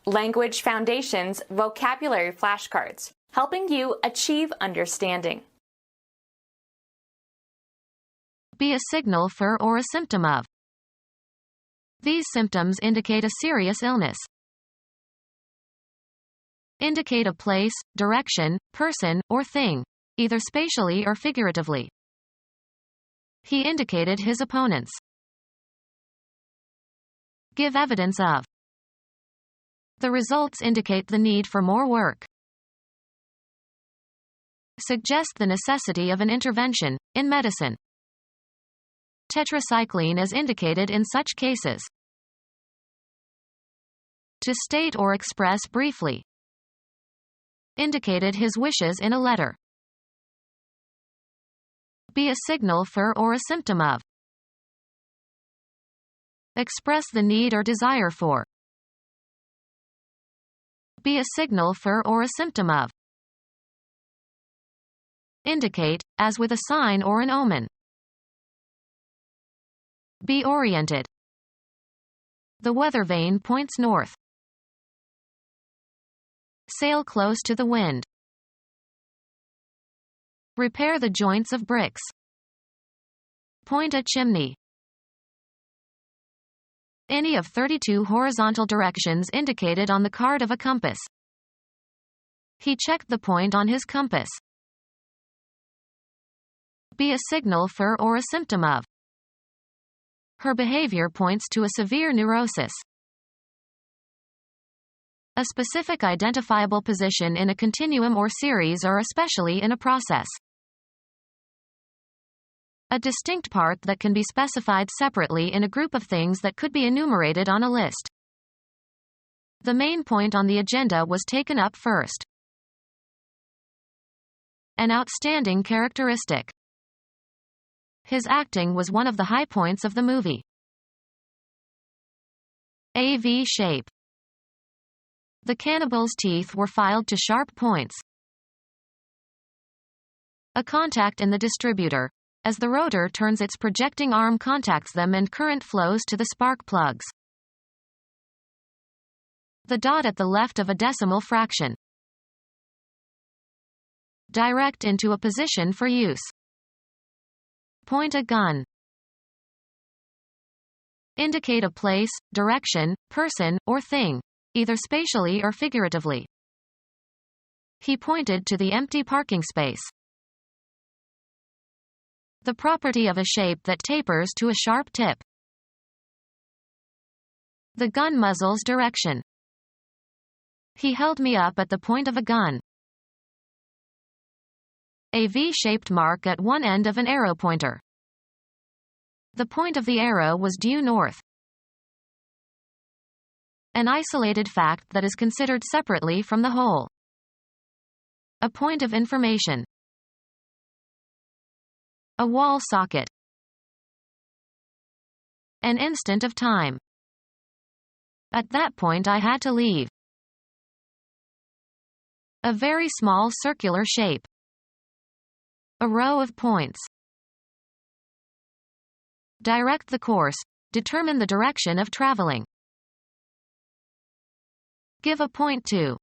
Language Foundations Vocabulary Flashcards, helping you achieve understanding. Be a signal for or a symptom of. These symptoms indicate a serious illness. Indicate a place, direction, person, or thing, either spatially or figuratively. He indicated his opponents. Give evidence of. The results indicate the need for more work. Suggest the necessity of an intervention, in medicine. Tetracycline is indicated in such cases. To state or express briefly. Indicated his wishes in a letter. Be a signal for or a symptom of. Express the need or desire for. Be a signal for or a symptom of. Indicate, as with a sign or an omen. Be oriented. The weather vane points north. Sail close to the wind. Repair the joints of bricks. Point a chimney. Any of 32 horizontal directions indicated on the card of a compass. He checked the point on his compass. Be a signal for or a symptom of. Her behavior points to a severe neurosis. A specific identifiable position in a continuum or series or especially in a process. A distinct part that can be specified separately in a group of things that could be enumerated on a list. The main point on the agenda was taken up first. An outstanding characteristic. His acting was one of the high points of the movie. A V shape. The cannibal's teeth were filed to sharp points. A contact in the distributor. As the rotor turns, its projecting arm contacts them and current flows to the spark plugs. The dot at the left of a decimal fraction. Direct into a position for use. Point a gun. Indicate a place, direction, person, or thing, either spatially or figuratively. He pointed to the empty parking space. The property of a shape that tapers to a sharp tip. The gun muzzle's direction. He held me up at the point of a gun. A V-shaped mark at one end of an arrow pointer. The point of the arrow was due north. An isolated fact that is considered separately from the whole. A point of information. A wall socket. An instant of time. At that point I had to leave. A very small circular shape. A row of points. Direct the course. Determine the direction of traveling. Give a point to.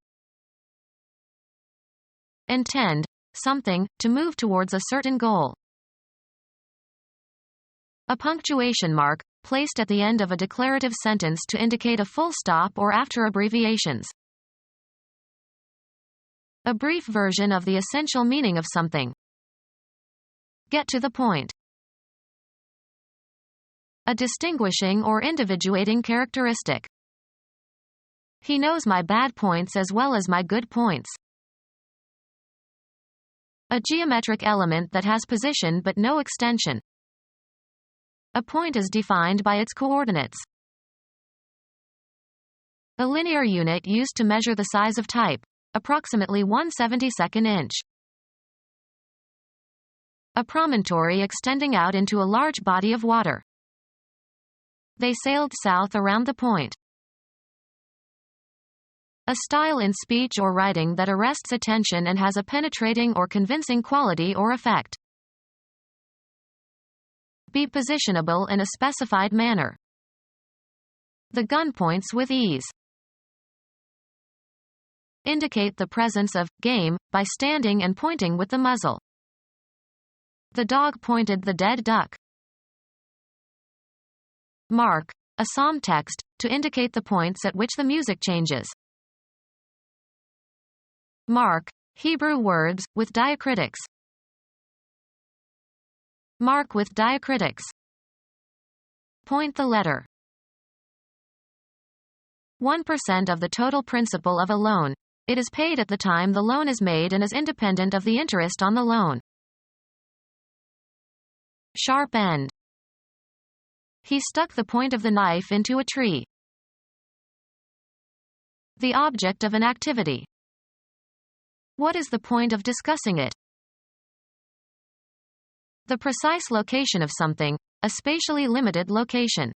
Intend, something, to move towards a certain goal. A punctuation mark, placed at the end of a declarative sentence to indicate a full stop or after abbreviations. A brief version of the essential meaning of something. Get to the point. A distinguishing or individuating characteristic. He knows my bad points as well as my good points. A geometric element that has position but no extension. A point is defined by its coordinates. A linear unit used to measure the size of type, approximately 1/72 inch. A promontory extending out into a large body of water. They sailed south around the point. A style in speech or writing that arrests attention and has a penetrating or convincing quality or effect. Be positionable in a specified manner. The gun points with ease. Indicate the presence of game by standing and pointing with the muzzle. The dog pointed the dead duck. Mark, a psalm text, to indicate the points at which the music changes. Mark, Hebrew words, with diacritics. Mark with diacritics. Point the letter. 1% of the total principal of a loan. It is paid at the time the loan is made and is independent of the interest on the loan. Sharp end. He stuck the point of the knife into a tree. The object of an activity. What is the point of discussing it? The precise location of something, a spatially limited location.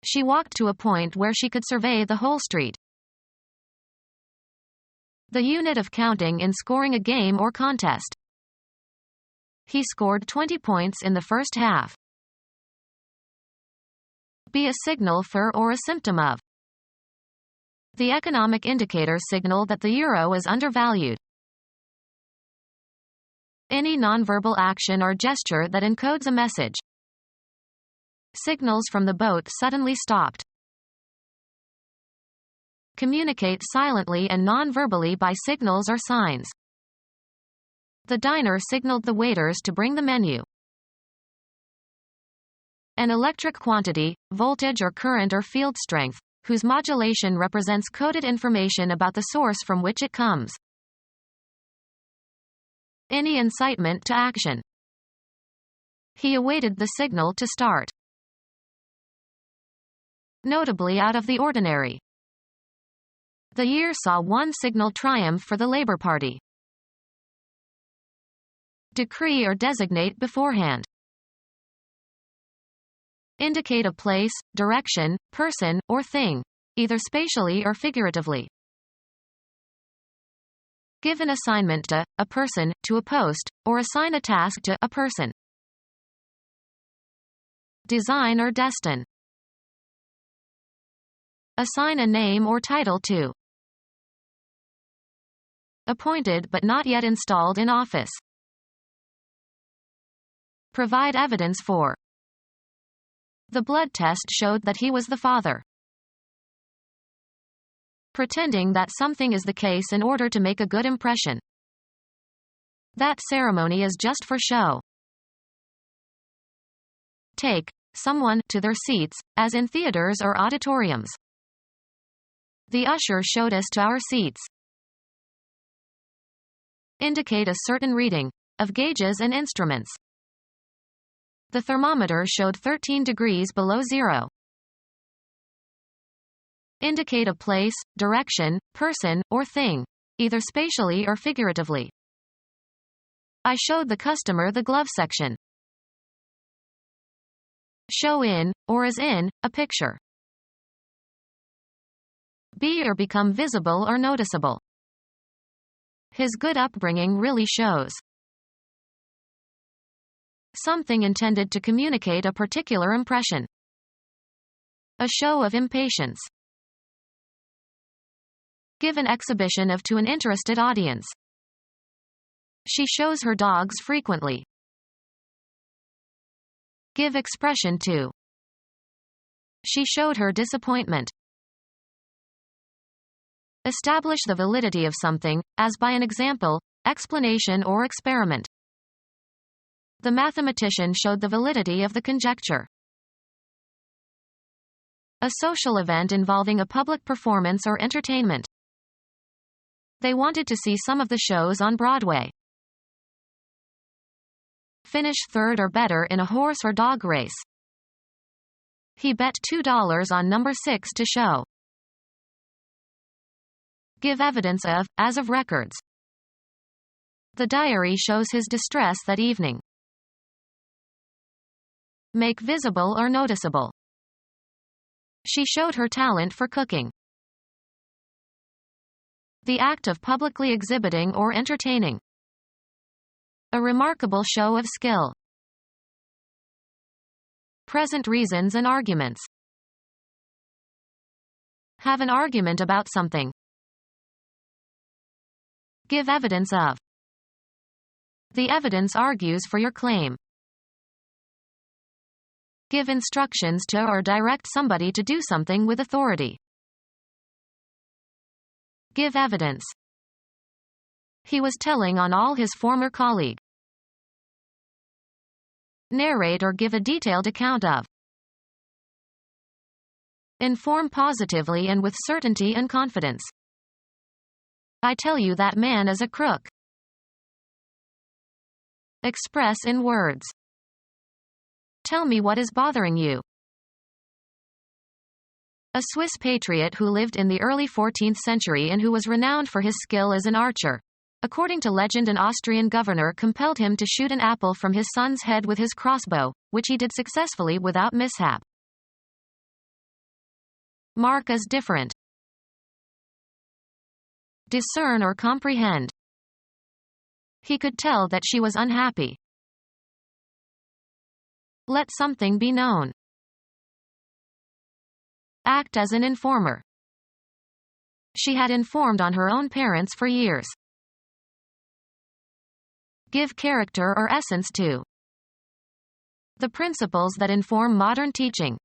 She walked to a point where she could survey the whole street. The unit of counting in scoring a game or contest. He scored 20 points in the first half. Be a signal for or a symptom of. The economic indicators signal that the euro is undervalued. Any nonverbal action or gesture that encodes a message. Signals from the boat suddenly stopped. Communicate silently and non-verbally by signals or signs. The diner signaled the waiters to bring the menu. An electric quantity, voltage or current or field strength, whose modulation represents coded information about the source from which it comes. Any incitement to action. He awaited the signal to start. Notably out of the ordinary. The year saw one signal triumph for the Labour Party. Decree or designate beforehand. Indicate a place, direction, person, or thing, either spatially or figuratively. Give an assignment to a person, to a post, or assign a task to a person. Design or destine. Assign a name or title to. Appointed but not yet installed in office. Provide evidence for. The blood test showed that he was the father. Pretending that something is the case in order to make a good impression. That ceremony is just for show. Take someone to their seats, as in theaters or auditoriums. The usher showed us to our seats. Indicate a certain reading of gauges and instruments. The thermometer showed 13 degrees below zero. Indicate a place, direction, person, or thing, either spatially or figuratively. I showed the customer the glove section. Show in, or as in, a picture. Be or become visible or noticeable. His good upbringing really shows. Something intended to communicate a particular impression. A show of impatience. Give an exhibition of to an interested audience. She shows her dogs frequently. Give expression to. She showed her disappointment. Establish the validity of something, as by an example, explanation or experiment. The mathematician showed the validity of the conjecture. A social event involving a public performance or entertainment. They wanted to see some of the shows on Broadway. Finish third or better in a horse or dog race. He bet $2 on number 6 to show. Give evidence of, as of records. The diary shows his distress that evening. Make visible or noticeable. She showed her talent for cooking. The act of publicly exhibiting or entertaining. A remarkable show of skill. Present reasons and arguments. Have an argument about something. Give evidence of. The evidence argues for your claim. Give instructions to or direct somebody to do something with authority. Give evidence. He was telling on all his former colleague. Narrate or give a detailed account of. Inform positively and with certainty and confidence. I tell you that man is a crook. Express in words. Tell me what is bothering you. A Swiss patriot who lived in the early 14th century and who was renowned for his skill as an archer. According to legend, an Austrian governor compelled him to shoot an apple from his son's head with his crossbow, which he did successfully without mishap. Mark as different. Discern or comprehend. He could tell that she was unhappy. Let something be known. Act as an informer. She had informed on her own parents for years. Give character or essence to. The principles that inform modern teaching.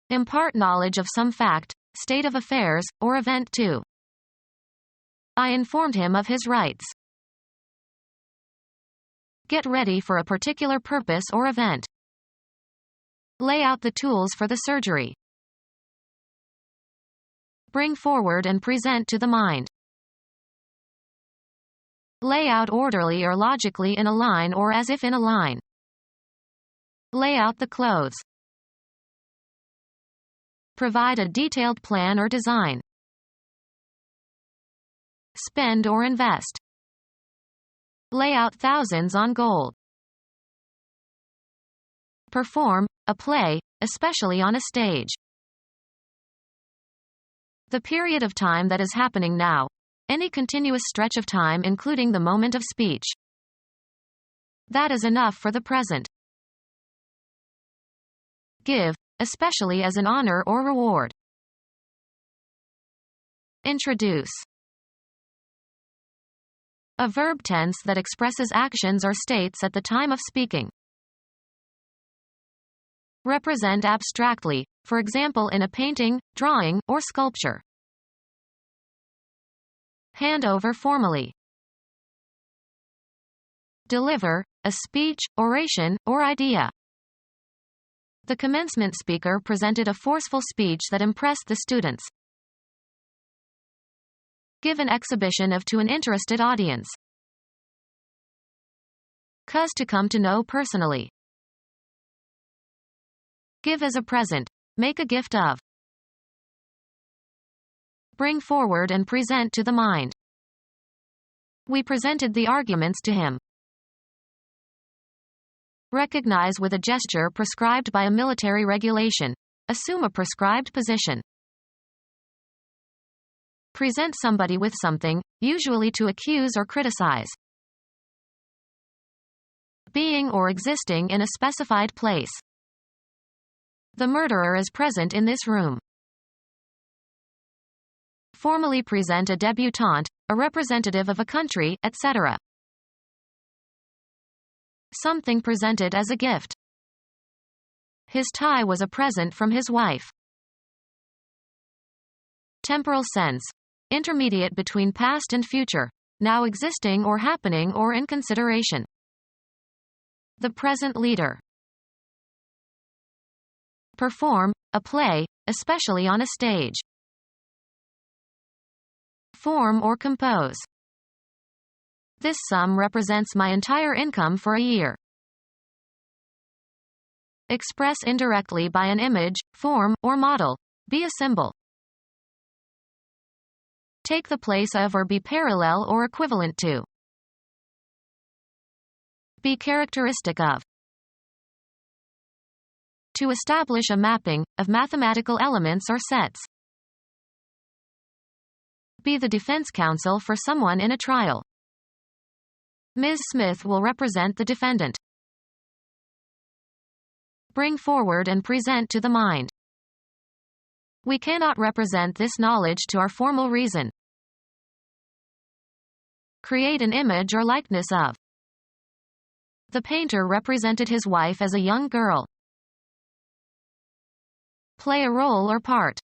Impart knowledge of some fact, state of affairs, or event to. I informed him of his rights. Get ready for a particular purpose or event. Lay out the tools for the surgery. Bring forward and present to the mind. Lay out orderly or logically in a line or as if in a line. Lay out the clothes. Provide a detailed plan or design. Spend or invest. Lay out thousands on gold. Perform a play, especially on a stage. The period of time that is happening now. Any continuous stretch of time including the moment of speech. That is enough for the present. Give, especially as an honor or reward. Introduce. A verb tense that expresses actions or states at the time of speaking. Represent abstractly, for example in a painting, drawing, or sculpture. Hand over formally. Deliver, a speech, oration, or idea. The commencement speaker presented a forceful speech that impressed the students. Give an exhibition of to an interested audience. Cause to come to know personally. Give as a present. Make a gift of. Bring forward and present to the mind. We presented the arguments to him. Recognize with a gesture prescribed by a military regulation. Assume a prescribed position. Present somebody with something, usually to accuse or criticize. Being or existing in a specified place. The murderer is present in this room. Formally present a debutante, a representative of a country, etc. Something presented as a gift. His tie was a present from his wife. Temporal sense. Intermediate between past and future, now existing or happening or in consideration. The present leader. Perform a play, especially on a stage. Form or compose. This sum represents my entire income for a year. Express indirectly by an image, form, or model. Be a symbol. Take the place of or be parallel or equivalent to. Be characteristic of. To establish a mapping of mathematical elements or sets. Be the defense counsel for someone in a trial. Ms. Smith will represent the defendant. Bring forward and present to the mind. We cannot represent this knowledge to our formal reason. Create an image or likeness of. The painter represented his wife as a young girl. Play a role or part.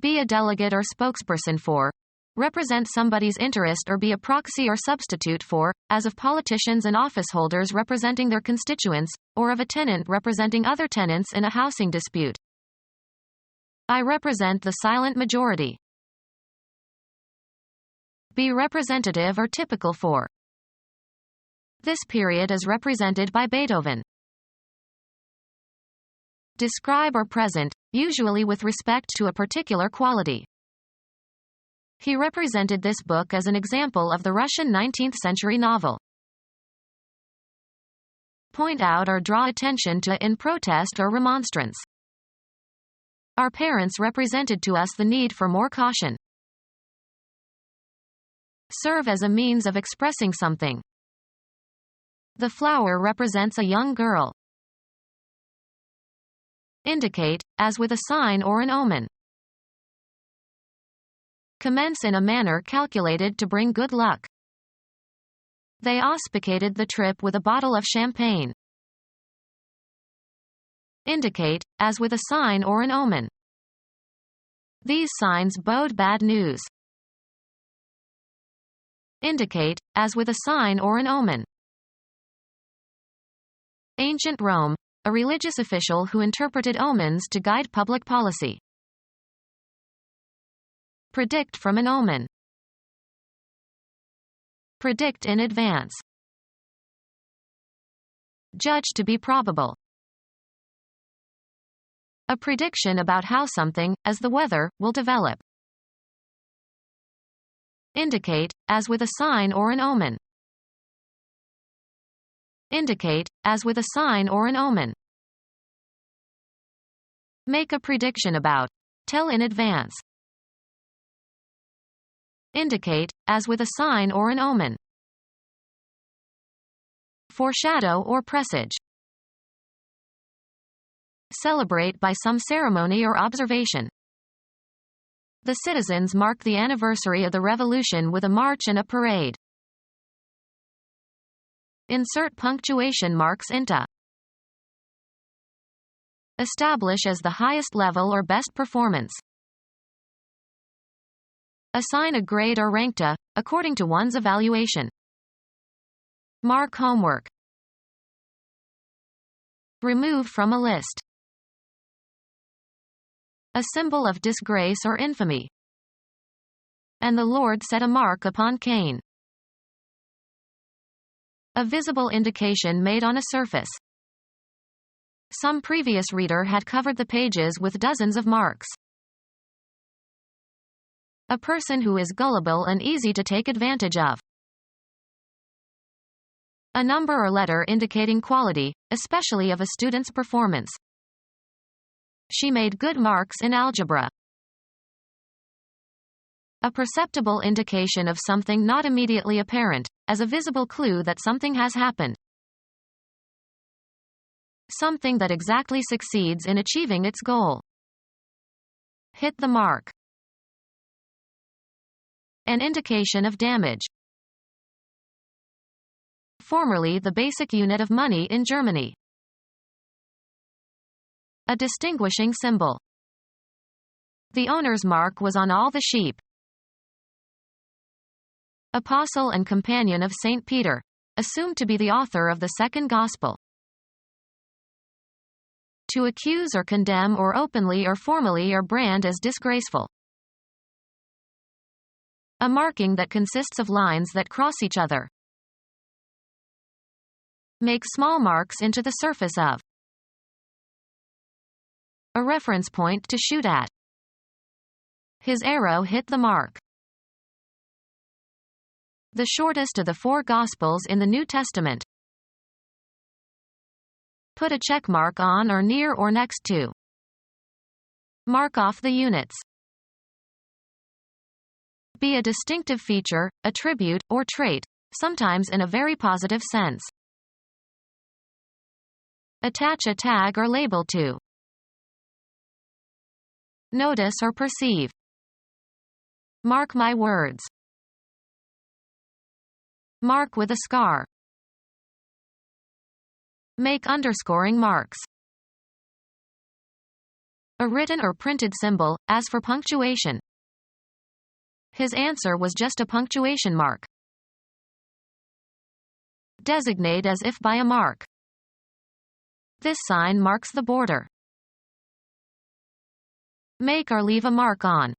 Be a delegate or spokesperson for. Represent somebody's interest or be a proxy or substitute for, as of politicians and office holders representing their constituents, or of a tenant representing other tenants in a housing dispute. I represent the silent majority. Be representative or typical for. This period is represented by Beethoven. Describe or present, usually with respect to a particular quality. He represented this book as an example of the Russian 19th-century novel. Point out or draw attention to in protest or remonstrance. Our parents represented to us the need for more caution. Serve as a means of expressing something. The flower represents a young girl. Indicate, as with a sign or an omen. Commence in a manner calculated to bring good luck. They auspicated the trip with a bottle of champagne. Indicate, as with a sign or an omen. These signs bode bad news. Indicate, as with a sign or an omen. Ancient Rome, a religious official who interpreted omens to guide public policy. Predict from an omen. Predict in advance. Judge to be probable. A prediction about how something, as the weather, will develop. Indicate, as with a sign or an omen. Indicate, as with a sign or an omen. Make a prediction about. Tell in advance. Indicate, as with a sign or an omen. Foreshadow or presage. Celebrate by some ceremony or observation. The citizens marked the anniversary of the revolution with a march and a parade. Insert punctuation marks into. Establish as the highest level or best performance. Assign a grade or rank to, according to one's evaluation. Mark homework. Remove from a list. A symbol of disgrace or infamy. And the Lord set a mark upon Cain. A visible indication made on a surface. Some previous reader had covered the pages with dozens of marks. A person who is gullible and easy to take advantage of. A number or letter indicating quality, especially of a student's performance. She made good marks in algebra. A perceptible indication of something not immediately apparent, as a visible clue that something has happened. Something that exactly succeeds in achieving its goal. Hit the mark. An indication of damage. Formerly the basic unit of money in Germany. A distinguishing symbol. The owner's mark was on all the sheep. Apostle and companion of St. Peter, assumed to be the author of the second gospel. To accuse or condemn or openly or formally or brand as disgraceful. A marking that consists of lines that cross each other. Make small marks into the surface of. A reference point to shoot at. His arrow hit the mark. The shortest of the four Gospels in the New Testament. Put a check mark on or near or next to. Mark off the units. Be a distinctive feature, attribute, or trait, sometimes in a very positive sense. Attach a tag or label to. Notice or perceive. Mark my words. Mark with a scar. Make underscoring marks. A written or printed symbol, as for punctuation. His answer was just a punctuation mark. Designate as if by a mark. This sign marks the border. Make or leave a mark on.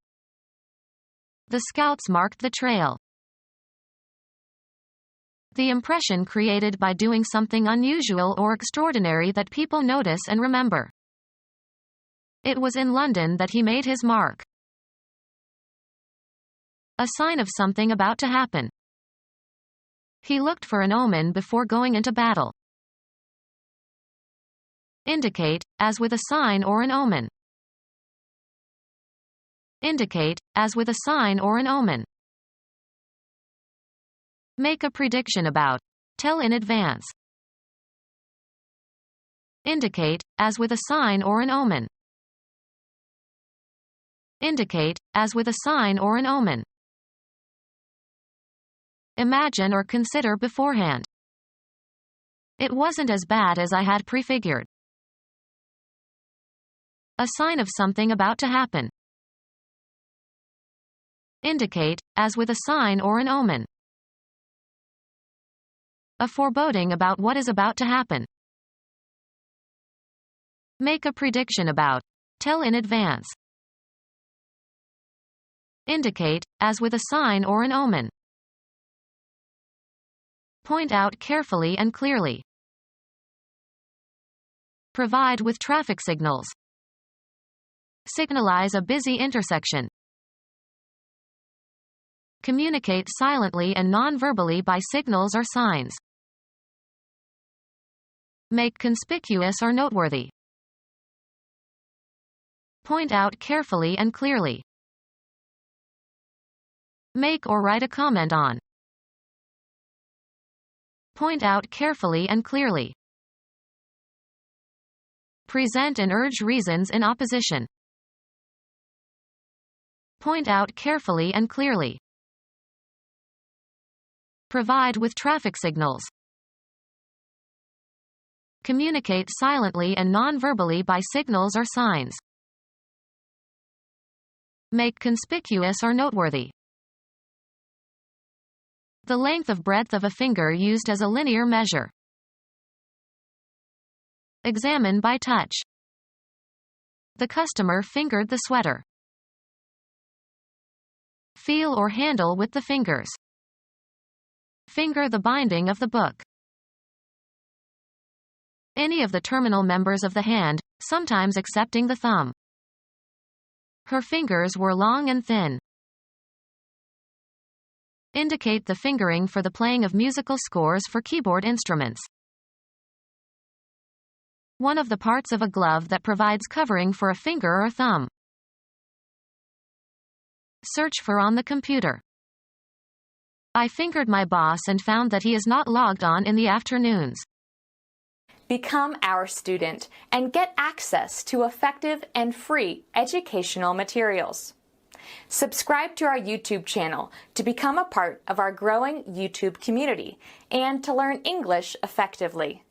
The scouts marked the trail. The impression created by doing something unusual or extraordinary that people notice and remember. It was in London that he made his mark. A sign of something about to happen. He looked for an omen before going into battle. Indicate, as with a sign or an omen. Indicate, as with a sign or an omen. Make a prediction about. Tell in advance. Indicate, as with a sign or an omen. Indicate, as with a sign or an omen. Imagine or consider beforehand. It wasn't as bad as I had prefigured. A sign of something about to happen. Indicate, as with a sign or an omen. A foreboding about what is about to happen. Make a prediction about. Tell in advance. Indicate, as with a sign or an omen. Point out carefully and clearly. Provide with traffic signals. Signalize a busy intersection. Communicate silently and non-verbally by signals or signs. Make conspicuous or noteworthy. Point out carefully and clearly. Make or write a comment on. Point out carefully and clearly. Present and urge reasons in opposition. Point out carefully and clearly. Provide with traffic signals. Communicate silently and non-verbally by signals or signs. Make conspicuous or noteworthy. The length of breadth of a finger used as a linear measure. Examine by touch. The customer fingered the sweater. Feel or handle with the fingers. Finger the binding of the book. Any of the terminal members of the hand, sometimes excepting the thumb. Her fingers were long and thin. Indicate the fingering for the playing of musical scores for keyboard instruments. One of the parts of a glove that provides covering for a finger or thumb. Search for on the computer. I fingered my boss and found that he is not logged on in the afternoons. Become our student and get access to effective and free educational materials. Subscribe to our YouTube channel to become a part of our growing YouTube community and to learn English effectively.